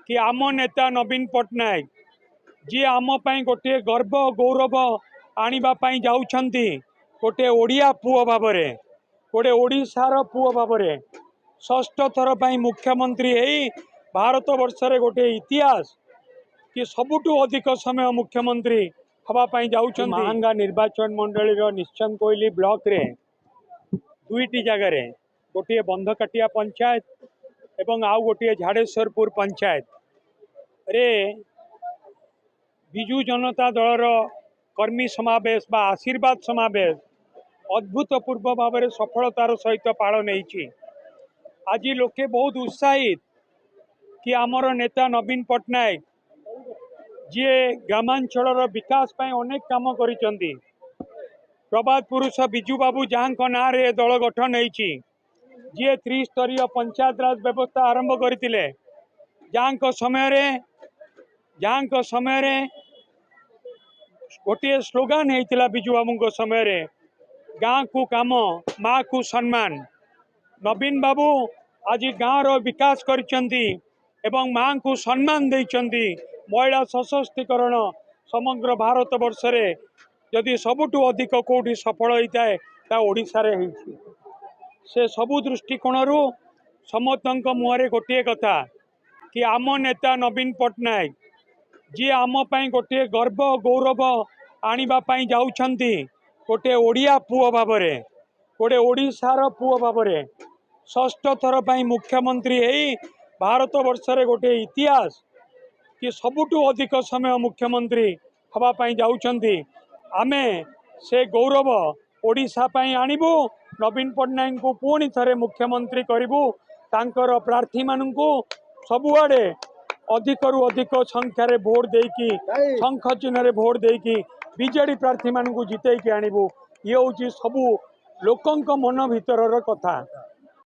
कि आम नेता नवीन पट्टनायक जी आम गोटे गर्व गौरव आने जाऊँगी गोटे ओडिया पुओ भाव गोटे ओडिशार पुओ भाव षष्ठ थर पर मुख्यमंत्री भारत वर्ष रे गोटे इतिहास कि सबुठु अधिक समय मुख्यमंत्री हवापाई जाऊँ महांगा निर्वाचन मंडली निश्चन कोइली ब्लॉक रे दुईटी जगार गोटे बंधकाटिया पंचायत एवं आउ गोटे झाड़ेश्वरपुर पंचायत रे विजु जनता दलर कर्मी समावेश बा आशीर्वाद समावेश अद्भुतपूर्व भाव में सफलतार सहित पालन होती। आज लोके बहुत उत्साहित कि आमर नेता नवीन पट्टनायक जी ग्रामांचल विकास पाई अनेक काम करिसेंती। प्रबाद पुरुष बिजू बाबू जहाँ ना रे दल गठन होती जी त्रिस्तरीय पंचायत राज व्यवस्था आरंभ करते जहाँ समय रे गोटे स्लोगान होता बिजू बाबू समय गाँ को काम माँ को सम्मान। नवीन बाबू आज गाँव रो विकास करिसेंती एवं माँ को सम्मान देइचंती। महिला सशक्तिकरण समग्र भारत वर्ष रे जदि सबुठु अधिक कोठी सफल होता है ता ओडिशा रे होइछि। से सबु दृष्टिकोण समस्त मुहरे गोटे कथा कि आम नेता नवीन पट्टनायक जी आम गोटे गर्व गौरव आने जाऊँगी गोटे ओडिया पुओ भाव गोटे ओडिशार पुओ भाव षष्ठ थर पर मुख्यमंत्री भारत वर्ष रे गोटे इतिहास कि सबुठु अधिक समय मुख्यमंत्री हवापाई जाऊँगी। आमे से गौरव ओडिशा पाई आनिबु नवीन पट्टनायक को पुणी थरे मुख्यमंत्री करिबु। तांकर प्रार्थी मानू सबुआडे अधिक रु अधिक संख्यार भोट देकी शंख चिन्ह भोट देकी बीजेडी प्रार्थी मानू जितेकी आनिबु। ये हूँ सबू लोकंक मन भितर कथा।